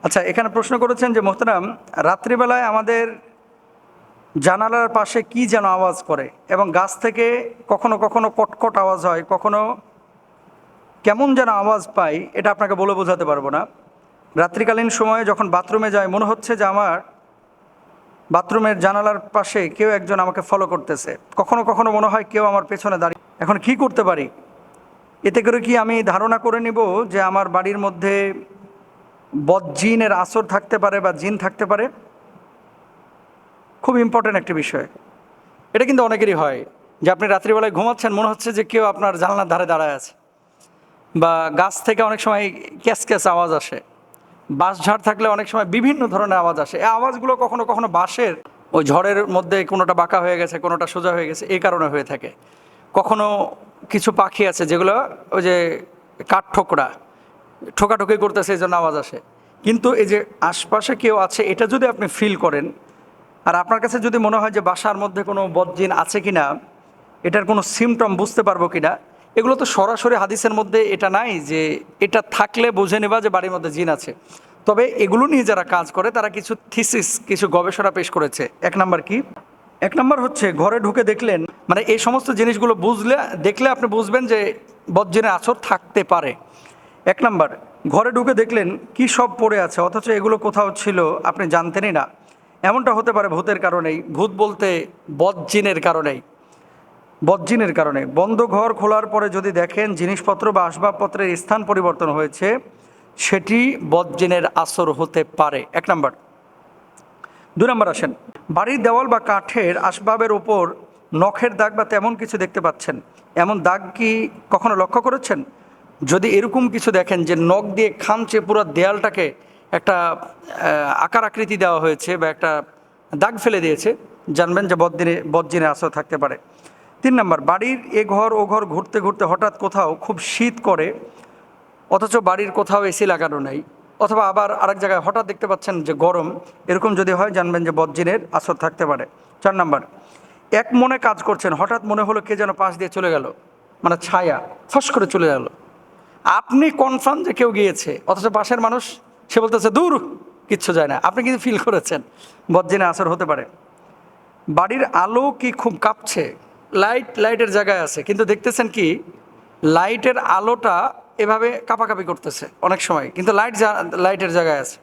আচ্ছা, এখানে প্রশ্ন করেছেন যে মোহতারাম, রাত্রিবেলায় আমাদের জানালার পাশে কি যেন আওয়াজ করে এবং গাছ থেকে কখনো কখনো কটকট আওয়াজ হয়, কখনো কেমন যেন আওয়াজ পাই, এটা আপনাকে বলে বোঝাতে পারবো না। রাত্রিকালীন সময়ে যখন বাথরুমে যাই মনে হচ্ছে যে আমার বাথরুমের জানালার পাশে কেউ একজন আমাকে ফলো করতেছে। কখনো কখনো মনে হয় কেউ আমার পেছনে দাঁড়িয়ে। এখন কি করতে পারি? এতে করে কি আমি ধারণা করে নিব যে আমার বাড়ির মধ্যে বদজিনের আসর থাকতে পারে বা জিন থাকতে পারে? খুব ইম্পর্ট্যান্ট একটা বিষয়। এটা কিন্তু অনেকেরই হয় যে আপনি রাত্রিবেলায় ঘুমাচ্ছেন, মনে হচ্ছে যে কেউ আপনার জানলার ধারে দাঁড়ায় আছে, বা গাছ থেকে অনেক সময় ক্যাস ক্যাস আওয়াজ আসে, বাঁশঝাড় থাকলে অনেক সময় বিভিন্ন ধরনের আওয়াজ আসে। এই আওয়াজগুলো কখনো কখনো বাঁশের ওই ঝড়ের মধ্যে কোনোটা বাঁকা হয়ে গেছে, কোনোটা সোজা হয়ে গেছে, এই কারণে হয়ে থাকে। কখনো কিছু পাখি আছে যেগুলো ওই যে কাঠ ঠোকরা ঠোকাঠুকি করতেছে, এই জন্য আওয়াজ আসে। কিন্তু এই যে আশপাশে কেউ আছে এটা যদি আপনি ফিল করেন, আর আপনার কাছে যদি মনে হয় যে বাসার মধ্যে কোনো বদজিন আছে কিনা, এটার কোনো সিমটম বুঝতে পারবো কিনা, এগুলো তো সরাসরি হাদিসের মধ্যে এটা নাই যে এটা থাকলে বুঝে নেবা যে বাড়ির মধ্যে জিন আছে। তবে এগুলো নিয়ে যারা কাজ করে তারা কিছু থিসিস, কিছু গবেষণা পেশ করেছে। এক নাম্বার কি? এক নাম্বার হচ্ছে ঘরে ঢুকে দেখলেন, মানে এই সমস্ত জিনিসগুলো দেখলে আপনি বুঝবেন যে বদজিনের আছর থাকতে পারে। এক নাম্বার, ঘরে ঢুকে দেখলেন কি সব পড়ে আছে অথচ এগুলো কোথাও ছিল আপনি জানতেনই না। এমনটা হতে পারে ভূতের কারণেই। ভূত বলতে বদজিনের কারণেই। বদজিনের কারণে বন্ধ ঘর খোলার পরে যদি দেখেন জিনিসপত্র বা আসবাবপত্রের স্থান পরিবর্তন হয়েছে, সেটি বদজিনের আসর হতে পারে। এক নাম্বার। দুই নাম্বার আসেন, বাড়ির দেওয়াল বা কাঠের আসবাবের ওপর নখের দাগ বা তেমন কিছু দেখতে পাচ্ছেন, এমন দাগ কি কখনো লক্ষ্য করেছেন? যদি এরকম কিছু দেখেন যে নখ দিয়ে খামচে পুরো দেয়ালটাকে একটা আকার আকৃতি দেওয়া হয়েছে বা একটা দাগ ফেলে দিয়েছে, জানবেন যে বদজিনের আসর থাকতে পারে। তিন নম্বর, বাড়ির এ ঘর ও ঘর ঘুরতে ঘুরতে হঠাৎ কোথাও খুব শীত করে অথচ বাড়ির কোথাও এসি লাগানো নাই, অথবা আবার আরেক জায়গায় হঠাৎ দেখতে পাচ্ছেন যে গরম, এরকম যদি হয় জানবেন যে বদজিনের আসর থাকতে পারে। চার নম্বর, এক মনে কাজ করছেন, হঠাৎ মনে হলো কে যেন পাশ দিয়ে চলে গেল, মানে ছায়া ফস করে চলে গেল। আপনি কনফার্ম যে কেউ গিয়েছে, অথচ পাশের মানুষ সে বলতেছে দূর, কিচ্ছু যায় না, আপনি কিন্তু ফিল করেছেন, বদজিনের আসর হতে পারে। বাড়ির আলো কি খুব কাঁপছে, লাইটের জায়গায় আছে কিন্তু দেখতেছেন কি লাইটের আলোটা এভাবে কাঁপাকাঁপি করতেছে অনেক সময়, কিন্তু লাইটের জায়গায় আছে,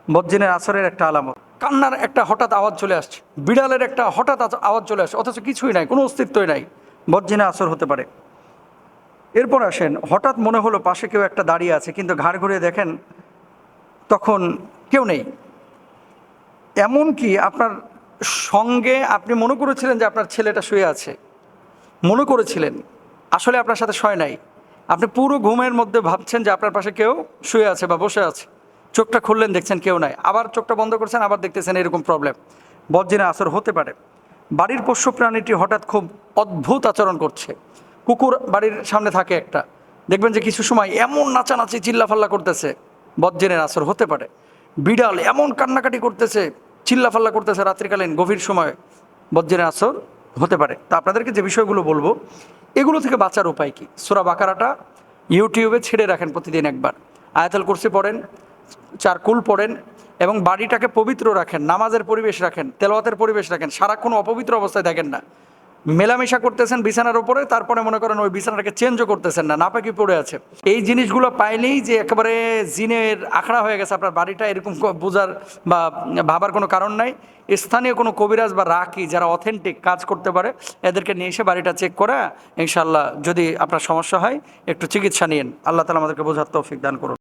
বদজিনের আসরের একটা আলামত। কান্নার একটা হঠাৎ আওয়াজ চলে আসছে, বিড়ালের একটা হঠাৎ আওয়াজ চলে আসছে অথচ কিছুই নাই, কোনো অস্তিত্বই নাই, বদজিনের আসর হতে পারে। এরপর আসেন, হঠাৎ মনে হলো পাশে কেউ একটা দাঁড়িয়ে আছে কিন্তু ঘাড় ঘুরিয়ে দেখেন তখন কেউ নেই। এমন কি আপনার সঙ্গে আপনি মনে করেছিলেন যে আপনার ছেলেটা শুয়ে আছে, মনে করেছিলেন, আসলে আপনার সাথে শয় নাই। আপনি পুরো ঘুমের মধ্যে ভাবছেন যে আপনার পাশে কেউ শুয়ে আছে বা বসে আছে, চোখটা খুললেন দেখছেন কেউ নাই, আবার চোখটা বন্ধ করছেন আবার দেখতেছেন, এরকম প্রবলেম, বদজিনের আসর হতে পারে। বাড়ির পোষ্য প্রাণীটি হঠাৎ খুব অদ্ভুত আচরণ করছে। কুকুর বাড়ির সামনে থাকে একটা, দেখবেন যে কিছু সময় এমন নাচানাচি চিল্লাফাল্লা করতেছে, বদজিনের আসর হতে পারে। বিড়াল এমন কান্নাকাটি করতেছে, চিল্লাফাল্লা করতেছে রাত্রিকালীন গভীর সময়, বদজিনের আসর হতে পারে। তা আপনাদেরকে যে বিষয়গুলো বলবো, এগুলো থেকে বাঁচার উপায় কি? সূরা বাকারাটা ইউটিউবে ছেড়ে রাখেন প্রতিদিন একবার, আয়াতুল কুরসি পড়েন, 4 কুল পড়েন, এবং বাড়িটাকে পবিত্র রাখেন, নামাজের পরিবেশ রাখেন, তেলাওয়াতের পরিবেশ রাখেন, সারাক্ষণ অপবিত্র অবস্থায় থাকেন না। মেলামেশা করতেছেন বিছানার উপরে, তারপরে মনে করেন ওই বিছানাটাকে চেঞ্জও করতেছেন না, নাপাকি পড়ে আছে, এই জিনিসগুলো পাইলেই যে একেবারে জিনের আখড়া হয়ে গেছে আপনার বাড়িটা, এরকম বোঝার বা ভাবার কোনো কারণ নাই। স্থানীয় কোনো কবিরাজ বা রাকি যারা অথেন্টিক কাজ করতে পারে, এদেরকে নিয়ে এসে বাড়িটা চেক করা, ইনশাআল্লাহ যদি আপনার সমস্যা হয় একটু চিকিৎসা নিন। আল্লাহ তাআলা আমাদেরকে বোঝার তৌফিক দান করুন।